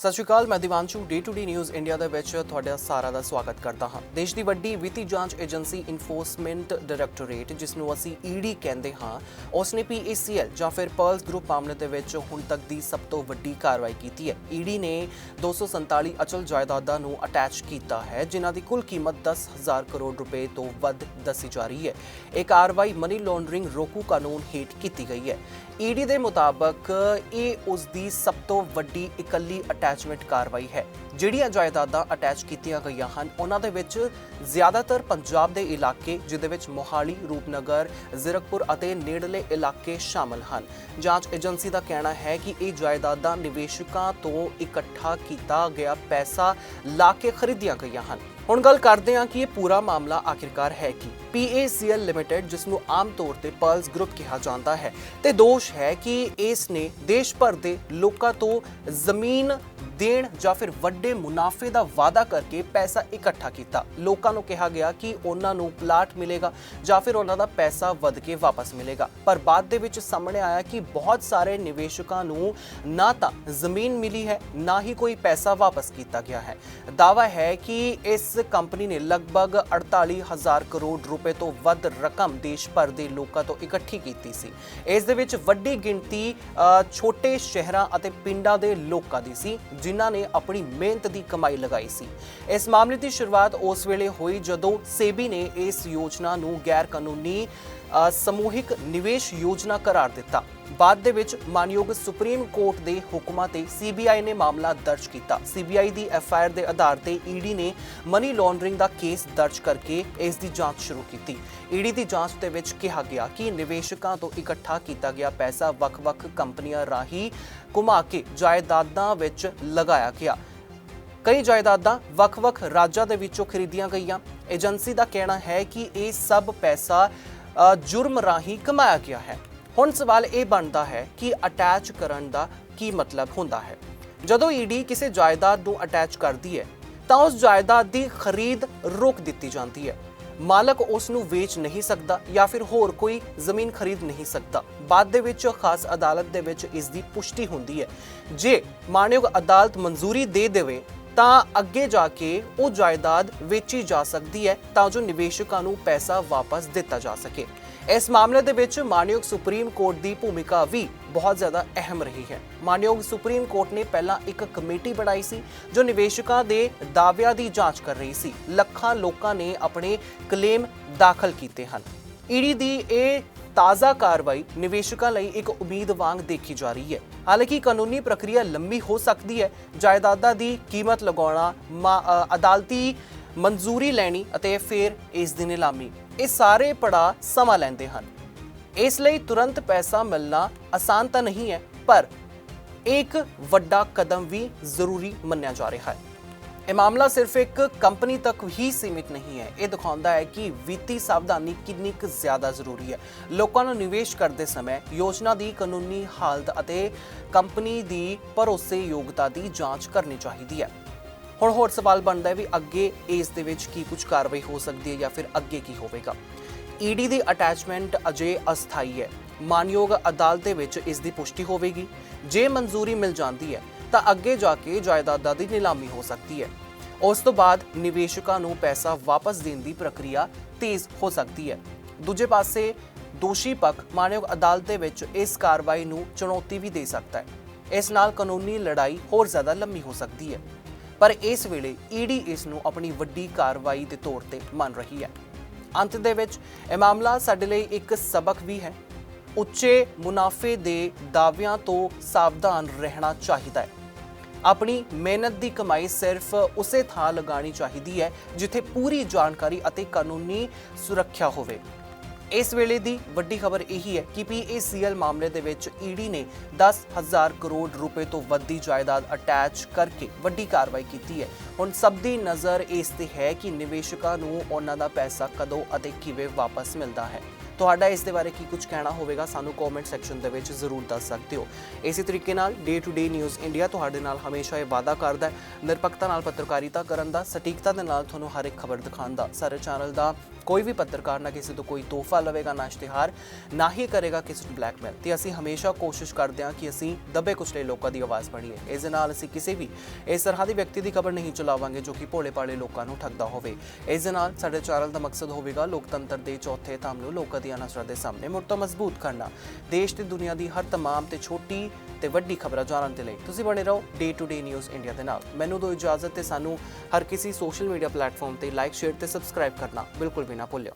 ਸਤਿ ਸ਼੍ਰੀ ਅਕਾਲ, ਮੈਂ Divanshu day to day news India ਦੇ ਵਿੱਚ ਤੁਹਾਡਾ ਸਾਰਾ ਦਾ ਸਵਾਗਤ ਕਰਦਾ ਹਾਂ। ਦੇਸ਼ ਦੀ ਵੱਡੀ ਵਿੱਤੀ ਜਾਂਚ ਏਜੰਸੀ ਇਨਫੋਰਸਮੈਂਟ ਡਾਇਰੈਕਟੋਰੇਟ, ਜਿਸ ਨੂੰ ਅਸੀਂ ਈਡੀ ਕਹਿੰਦੇ ਹਾਂ, ਉਸਨੇ PACL ਜਾਂ ਫਿਰ ਪਰਲਸ ਗਰੁੱਪ ਮਾਮਲੇ ਦੇ ਵਿੱਚ ਹੁਣ ਤੱਕ ਦੀ ਸਭ ਤੋਂ ਵੱਡੀ ਕਾਰਵਾਈ ਕੀਤੀ ਹੈ। ਈਡੀ ਨੇ 247 ਅਚਲ ਜਾਇਦਾਦਾਂ ਨੂੰ ਅਟੈਚ ਕੀਤਾ ਹੈ, ਜਿਨ੍ਹਾਂ ਦੀ ਕੁੱਲ ਕੀਮਤ 10,000 ਕਰੋੜ ਰੁਪਏ ਤੋਂ ਵੱਧ ਦੱਸੀ ਜਾ ਰਹੀ ਹੈ। ਇਹ ਕਾਰਵਾਈ ਮਨੀ ਲਾਂਡਰਿੰਗ ਰੋਕੂ ਕਾਨੂੰਨ ਹੇਠ ਕੀਤੀ ਗਈ ਹੈ। ਈਡੀ ਦੇ ਮੁਤਾਬਕ ਇਹ ਉਸ ਦੀ ਸਭ ਤੋਂ ਵੱਡੀ ਇਕੱਲੀ ਅਟੈਚਮੈਂਟ ਕਾਰਵਾਈ ਹੈ। ਜਿਹੜੀਆਂ ਜਾਇਦਾਦਾਂ ਅਟੈਚ ਕੀਤੀਆਂ ਗਈਆਂ ਹਨ, ਉਹਨਾਂ ਦੇ ਵਿੱਚ ਜ਼ਿਆਦਾਤਰ ਪੰਜਾਬ ਦੇ ਇਲਾਕੇ, ਜਿਹਦੇ ਵਿੱਚ ਮੋਹਾਲੀ, ਰੂਪਨਗਰ, ਜ਼ੀਰਕਪੁਰ ਅਤੇ ਨੇੜਲੇ ਇਲਾਕੇ ਸ਼ਾਮਲ ਹਨ। ਜਾਂਚ ਏਜੰਸੀ ਦਾ ਕਹਿਣਾ ਹੈ ਕਿ ਇਹ ਜਾਇਦਾਦਾਂ ਨਿਵੇਸ਼ਕਾਂ ਤੋਂ ਇਕੱਠਾ ਕੀਤਾ ਗਿਆ ਪੈਸਾ ਲਾ ਕੇ ਖਰੀਦੀਆਂ ਗਈਆਂ ਹਨ। ਹੁਣ ਗੱਲ ਕਰਦੇ ਹਾਂ ਕਿ ਇਹ ਪੂਰਾ ਮਾਮਲਾ ਆਖਿਰਕਾਰ ਹੈ ਕੀ। PACL ਲਿਮਿਟਡ, ਜਿਸ ਨੂੰ ਆਮ ਤੌਰ ਤੇ ਪਰਲਸ ਗਰੁੱਪ ਕਿਹਾ ਜਾਂਦਾ ਹੈ, ਤੇ ਦੋਸ਼ ਹੈ ਕਿ ਇਸ ਨੇ ਦੇਸ਼ ਭਰ ਦੇ ਲੋਕਾਂ ਤੋਂ ਜ਼ਮੀਨ ਦੇਣ ਜਾਂ ਫਿਰ ਵੱਡੇ ਮੁਨਾਫੇ ਦਾ ਵਾਅਦਾ ਕਰਕੇ ਪੈਸਾ ਇਕੱਠਾ ਕੀਤਾ। ਲੋਕਾਂ ਨੂੰ ਕਿਹਾ ਗਿਆ ਕਿ ਉਹਨਾਂ ਨੂੰ ਪਲਾਟ ਮਿਲੇਗਾ ਜਾਂ ਫਿਰ ਉਹਨਾਂ ਦਾ ਪੈਸਾ ਵੱਧ ਕੇ ਵਾਪਸ ਮਿਲੇਗਾ, ਪਰ ਬਾਅਦ ਦੇ ਵਿੱਚ ਸਾਹਮਣੇ ਆਇਆ ਕਿ ਬਹੁਤ ਸਾਰੇ ਨਿਵੇਸ਼ਕਾਂ ਨੂੰ ਨਾ ਤਾਂ ਜ਼ਮੀਨ ਮਿਲੀ ਹੈ, ਨਾ ਹੀ ਕੋਈ ਪੈਸਾ ਵਾਪਸ ਕੀਤਾ ਗਿਆ ਹੈ। ਦਾਅਵਾ ਹੈ ਕਿ ਇਸ ਕੰਪਨੀ ਨੇ ਲਗਭਗ 48,000 ਕਰੋੜ ਰੁਪਏ ਤੋਂ ਵੱਧ ਰਕਮ ਦੇਸ਼ ਭਰ ਦੇ ਲੋਕਾਂ ਤੋਂ ਇਕੱਠੀ ਕੀਤੀ ਸੀ। ਇਸ ਦੇ ਵਿੱਚ ਵੱਡੀ ਗਿਣਤੀ ਛੋਟੇ ਸ਼ਹਿਰਾਂ ਅਤੇ ਪਿੰਡਾਂ ਦੇ ਲੋਕਾਂ ਦੀ ਸੀ, ਜਿਨ੍ਹਾਂ ਨੇ ਆਪਣੀ ਮਿਹਨਤ ਦੀ ਕਮਾਈ ਲਗਾਈ ਸੀ। ਇਸ ਮਾਮਲੇ ਦੀ ਸ਼ੁਰੂਆਤ ਉਸ ਵੇਲੇ ਹੋਈ ਜਦੋਂ ਸੇਬੀ ਨੇ ਇਸ ਯੋਜਨਾ ਨੂੰ ਗੈਰ ਕਾਨੂੰਨੀ ਸਮੂਹਿਕ ਨਿਵੇਸ਼ ਯੋਜਨਾ ਕਰਾਰ ਦਿੱਤਾ। ਬਾਅਦ ਦੇ ਵਿੱਚ ਮਾਨਯੋਗ ਸੁਪਰੀਮ ਕੋਰਟ ਦੇ ਹੁਕਮਾਂ ਤੇ CBI ਨੇ ਮਾਮਲਾ ਦਰਜ ਕੀਤਾ। CBI ਦੀ FIR ਦੇ ਆਧਾਰ ਤੇ ਈਡੀ ਨੇ ਮਨੀ ਲਾਂਡਰਿੰਗ ਦਾ ਕੇਸ ਦਰਜ ਕਰਕੇ ਇਸ ਦੀ ਜਾਂਚ ਸ਼ੁਰੂ ਕੀਤੀ। ਈਡੀ ਦੀ ਜਾਂਚ ਦੇ ਵਿੱਚ ਕਿਹਾ ਗਿਆ ਕਿ ਨਿਵੇਸ਼ਕਾਂ ਤੋਂ ਇਕੱਠਾ ਕੀਤਾ ਗਿਆ ਪੈਸਾ ਵੱਖ-ਵੱਖ ਕੰਪਨੀਆਂ ਰਾਹੀਂ ਘੁਮਾ ਕੇ ਜਾਇਦਾਦਾਂ ਵਿੱਚ ਲਗਾਇਆ ਗਿਆ। ਕਈ ਜਾਇਦਾਦਾਂ ਵੱਖ-ਵੱਖ ਰਾਜਾਂ ਦੇ ਵਿੱਚੋਂ ਖਰੀਦੀਆਂ ਗਈਆਂ। ਏਜੰਸੀ ਦਾ ਕਹਿਣਾ ਹੈ ਕਿ ਇਹ ਸਭ ਪੈਸਾ ਜੁਰਮ ਰਾਹੀਂ ਕਮਾਇਆ ਗਿਆ ਹੈ। ਹੁਣ ਸਵਾਲ ਇਹ ਬਣਦਾ ਹੈ ਕਿ ਅਟੈਚ ਕਰਨ ਦਾ ਕੀ ਮਤਲਬ ਹੁੰਦਾ ਹੈ। ਜਦੋਂ ਈਡੀ ਕਿਸੇ ਜਾਇਦਾਦ ਨੂੰ ਅਟੈਚ ਕਰਦੀ ਹੈ ਤਾਂ ਉਸ ਜਾਇਦਾਦ ਦੀ ਖਰੀਦ ਰੋਕ ਦਿੱਤੀ ਜਾਂਦੀ ਹੈ। ਮਾਲਕ ਉਸ ਨੂੰ ਵੇਚ ਨਹੀਂ ਸਕਦਾ ਜਾਂ ਫਿਰ ਹੋਰ ਕੋਈ ਜ਼ਮੀਨ ਖਰੀਦ ਨਹੀਂ ਸਕਦਾ। ਬਾਅਦ ਦੇ ਵਿੱਚ ਖਾਸ ਅਦਾਲਤ ਦੇ ਵਿੱਚ ਇਸ ਦੀ ਪੁਸ਼ਟੀ ਹੁੰਦੀ ਹੈ। ਜੇ ਮਾਨਯੋਗ ਅਦਾਲਤ ਮਨਜ਼ੂਰੀ ਦੇ ਦੇਵੇ ਤਾਂ ਅੱਗੇ ਜਾ ਕੇ ਉਹ ਜਾਇਦਾਦ ਵੇਚੀ ਜਾ ਸਕਦੀ ਹੈ ਤਾਂ ਜੋ ਨਿਵੇਸ਼ਕਾਂ ਨੂੰ ਪੈਸਾ ਵਾਪਸ ਦਿੱਤਾ ਜਾ ਸਕੇ। ਇਸ ਮਾਮਲੇ ਦੇ ਵਿੱਚ ਮਾਨਯੋਗ ਸੁਪਰੀਮ ਕੋਰਟ ਦੀ ਭੂਮਿਕਾ ਵੀ ਬਹੁਤ ਜ਼ਿਆਦਾ ਅਹਿਮ ਰਹੀ ਹੈ। ਮਾਨਯੋਗ ਸੁਪਰੀਮ ਕੋਰਟ ਨੇ ਪਹਿਲਾਂ ਇੱਕ ਕਮੇਟੀ ਬਣਾਈ ਸੀ ਜੋ ਨਿਵੇਸ਼ਕਾਂ ਦੇ ਦਾਅਵਿਆਂ ਦੀ ਜਾਂਚ ਕਰ ਰਹੀ ਸੀ। ਲੱਖਾਂ ਲੋਕਾਂ ਨੇ ਆਪਣੇ ਕਲੇਮ ਦਾਖਲ ਕੀਤੇ ਹਨ। ਈਡੀ ਦੀ ਇਹ ਤਾਜ਼ਾ ਕਾਰਵਾਈ ਨਿਵੇਸ਼ਕਾਂ ਲਈ ਇੱਕ ਉਮੀਦ ਵਾਂਗ ਦੇਖੀ ਜਾ ਰਹੀ ਹੈ। ਹਾਲਾਂਕਿ ਕਾਨੂੰਨੀ ਪ੍ਰਕਿਰਿਆ ਲੰਮੀ ਹੋ ਸਕਦੀ ਹੈ। ਜਾਇਦਾਦਾਂ ਦੀ ਕੀਮਤ ਲਗਾਉਣਾ, ਅਦਾਲਤੀ ਮਨਜ਼ੂਰੀ ਲੈਣੀ ਅਤੇ ਫਿਰ ਇਸ ਦੀ ਨਿਲਾਮੀ, ਇਹ ਸਾਰੇ ਪੜਾਅ ਸਮਾਂ ਲੈਂਦੇ ਹਨ। ਇਸ ਲਈ ਤੁਰੰਤ ਪੈਸਾ ਮਿਲਣਾ ਆਸਾਨ ਤਾਂ ਨਹੀਂ ਹੈ, ਪਰ ਇੱਕ ਵੱਡਾ ਕਦਮ ਵੀ ਜ਼ਰੂਰੀ ਮੰਨਿਆ ਜਾ ਰਿਹਾ ਹੈ। ਇਹ ਮਾਮਲਾ ਸਿਰਫ ਇੱਕ ਕੰਪਨੀ ਤੱਕ ਹੀ ਸੀਮਿਤ ਨਹੀਂ ਹੈ। ਇਹ ਦਿਖਾਉਂਦਾ ਹੈ ਕਿ ਵਿੱਤੀ ਸਾਵਧਾਨੀ ਕਿੰਨੀ ਕੁ ਜ਼ਿਆਦਾ ਜ਼ਰੂਰੀ ਹੈ। ਲੋਕਾਂ ਨੂੰ ਨਿਵੇਸ਼ ਕਰਦੇ ਸਮੇਂ ਯੋਜਨਾ ਦੀ ਕਾਨੂੰਨੀ ਹਾਲਤ ਅਤੇ ਕੰਪਨੀ ਦੀ ਭਰੋਸੇਯੋਗਤਾ ਦੀ ਜਾਂਚ ਕਰਨੀ ਚਾਹੀਦੀ ਹੈ। ਹੁਣ ਹੋਰ ਸਵਾਲ ਬਣਦਾ ਹੈ ਵੀ ਅੱਗੇ ਇਸ ਦੇ ਵਿੱਚ ਕੀ ਕੁਝ ਕਾਰਵਾਈ ਹੋ ਸਕਦੀ ਹੈ ਜਾਂ ਫਿਰ ਅੱਗੇ ਕੀ ਹੋਵੇਗਾ। ਈਡੀ ਦੀ ਅਟੈਚਮੈਂਟ ਅਜੇ ਅਸਥਾਈ ਹੈ। ਮਾਨਯੋਗ ਅਦਾਲਤ ਦੇ ਵਿੱਚ ਇਸ ਦੀ ਪੁਸ਼ਟੀ ਹੋਵੇਗੀ। ਜੇ ਮਨਜ਼ੂਰੀ ਮਿਲ ਜਾਂਦੀ ਹੈ ਤਾਂ ਅੱਗੇ ਜਾ ਕੇ ਜਾਇਦਾਦਾਂ ਦੀ ਨਿਲਾਮੀ ਹੋ ਸਕਦੀ ਹੈ। ਉਸ ਤੋਂ ਬਾਅਦ ਨਿਵੇਸ਼ਕਾਂ ਨੂੰ ਪੈਸਾ ਵਾਪਸ ਦੇਣ ਦੀ ਪ੍ਰਕਿਰਿਆ ਤੇਜ਼ ਹੋ ਸਕਦੀ ਹੈ। ਦੂਜੇ ਪਾਸੇ ਦੋਸ਼ੀ ਪੱਖ ਮਾਨਯੋਗ ਅਦਾਲਤ ਦੇ ਵਿੱਚ ਇਸ ਕਾਰਵਾਈ ਨੂੰ ਚੁਣੌਤੀ ਵੀ ਦੇ ਸਕਦਾ ਹੈ। ਇਸ ਨਾਲ ਕਾਨੂੰਨੀ ਲੜਾਈ ਹੋਰ ਜ਼ਿਆਦਾ ਲੰਮੀ ਹੋ ਸਕਦੀ ਹੈ, ਪਰ ਇਸ ਵੇਲੇ ਈਡੀ ਇਸ ਨੂੰ ਆਪਣੀ ਵੱਡੀ ਕਾਰਵਾਈ ਦੇ ਤੌਰ ਤੇ ਮੰਨ ਰਹੀ ਹੈ। ਅੰਤ ਦੇ ਵਿੱਚ ਇਹ ਮਾਮਲਾ ਸਾਡੇ ਲਈ ਇੱਕ ਸਬਕ ਵੀ ਹੈ। ਉੱਚੇ ਮੁਨਾਫੇ ਦੇ ਦਾਅਵਿਆਂ ਤੋਂ ਸਾਵਧਾਨ ਰਹਿਣਾ ਚਾਹੀਦਾ ਹੈ। ਆਪਣੀ ਮਿਹਨਤ ਦੀ ਕਮਾਈ ਸਿਰਫ ਉਸੇ ਥਾਂ ਲਗਾਉਣੀ ਚਾਹੀਦੀ ਹੈ ਜਿੱਥੇ ਪੂਰੀ ਜਾਣਕਾਰੀ ਅਤੇ ਕਾਨੂੰਨੀ ਸੁਰੱਖਿਆ ਹੋਵੇ। ਇਸ ਵੇਲੇ ਦੀ ਵੱਡੀ ਖਬਰ ਇਹੀ ਹੈ ਕਿ PACL ਮਾਮਲੇ ਦੇ ਵਿੱਚ ਈਡੀ ਨੇ 10,000 ਕਰੋੜ ਰੁਪਏ ਤੋਂ ਵੱਧ ਦੀ ਜਾਇਦਾਦ ਅਟੈਚ ਕਰਕੇ ਵੱਡੀ ਕਾਰਵਾਈ ਕੀਤੀ ਹੈ। ਹੁਣ ਸਭ ਦੀ ਨਜ਼ਰ ਇਸ ਤੇ ਹੈ ਕਿ ਨਿਵੇਸ਼ਕਾਂ ਨੂੰ ਉਹਨਾਂ ਦਾ ਪੈਸਾ ਕਦੋਂ ਅਤੇ ਕਿਵੇਂ ਵਾਪਸ ਮਿਲਦਾ ਹੈ। ਤੁਹਾਡਾ ਇਸ ਦੇ ਬਾਰੇ ਕੀ ਕੁਝ ਕਹਿਣਾ ਹੋਵੇਗਾ, ਸਾਨੂੰ ਕਮੈਂਟ ਸੈਕਸ਼ਨ ਦੇ ਵਿੱਚ ਜ਼ਰੂਰ ਦੱਸ ਸਕਦੇ ਹੋ। ਇਸੇ ਤਰੀਕੇ ਨਾਲ day to day news India ਤੁਹਾਡੇ ਨਾਲ ਹਮੇਸ਼ਾ ਇਹ ਵਾਅਦਾ ਕਰਦਾ ਹੈ ਨਿਰਪੱਖਤਾ ਨਾਲ ਪੱਤਰਕਾਰਿਤਾ ਕਰਨ ਦਾ, ਸਟੀਕਤਾ ਦੇ ਨਾਲ ਤੁਹਾਨੂੰ ਹਰ ਇੱਕ ਖਬਰ ਦਿਖਾਉਣ ਦਾ। ਸਾਰੇ ਚੈਨਲ ਦਾ ਕੋਈ ਵੀ ਪੱਤਰਕਾਰ ਨਾ ਕਿਸੇ ਤੋਂ ਕੋਈ ਤੋਹਫਾ ਲਵੇਗਾ, ਨਾ ਇਸ਼ਤਿਹਾਰ, ਨਾ ਹੀ ਕਰੇਗਾ ਕਿਸੇ ਨੂੰ ਬਲੈਕਮੇਲ। ਤੇ ਅਸੀਂ ਹਮੇਸ਼ਾ ਕੋਸ਼ਿਸ਼ ਕਰਦੇ ਹਾਂ ਕਿ ਅਸੀਂ ਦੱਬੇ ਕੁਚਲੇ ਲੋਕਾਂ ਦੀ ਆਵਾਜ਼ ਬਣੀਏ। ਇਸ ਦੇ ਨਾਲ ਅਸੀਂ ਕਿਸੇ ਵੀ ਇਸ ਤਰ੍ਹਾਂ ਦੀ ਵਿਅਕਤੀ ਦੀ ਖਬਰ ਨਹੀਂ ਚਲਾਵਾਂਗੇ ਜੋ ਕਿ ਭੋਲੇ ਭਾਲੇ ਲੋਕਾਂ ਨੂੰ ਠੱਗਦਾ ਹੋਵੇ। ਇਸ ਦੇ ਨਾਲ ਸਾਡੇ ਚੈਨਲ ਦਾ ਮਕਸਦ ਹੋਵੇਗਾ ਲੋਕਤੰਤਰ ਦੇ ਚੌਥੇ ਥੰਮ ਨੂੰ ਲੋਕਾਂ ਦੀਆਂ ਨਜ਼ਰਾਂ ਦੇ ਸਾਹਮਣੇ ਮੁੜ ਤੋਂ ਮਜ਼ਬੂਤ ਕਰਨਾ। ਦੇਸ਼ ਤੇ ਦੁਨੀਆ ਦੀ ਹਰ ਤਮਾਮ ਤੇ ਛੋਟੀ ਤੇ ਵੱਡੀ ਖਬਰਾਂ ਜਾਣਨ ਦੇ ਲਈ ਤੁਸੀਂ ਬਣੇ ਰਹੋ day to day news India ਦੇ ਨਾਲ। ਮੈਨੂੰ ਦਿਓ ਇਜਾਜ਼ਤ ਤੇ ਸਾਨੂੰ ਹਰ ਕਿਸੇ ਸੋਸ਼ਲ ਮੀਡੀਆ ਪਲੇਟਫਾਰਮ ਤੇ ਲਾਈਕ, ਸ਼ੇਅਰ ਤੇ ਸਬਸਕ੍ਰਾਈਬ ਕਰਨਾ ਬਿਲਕੁਲ ਵੀ ਨਾ ਭੁੱਲਿਓ।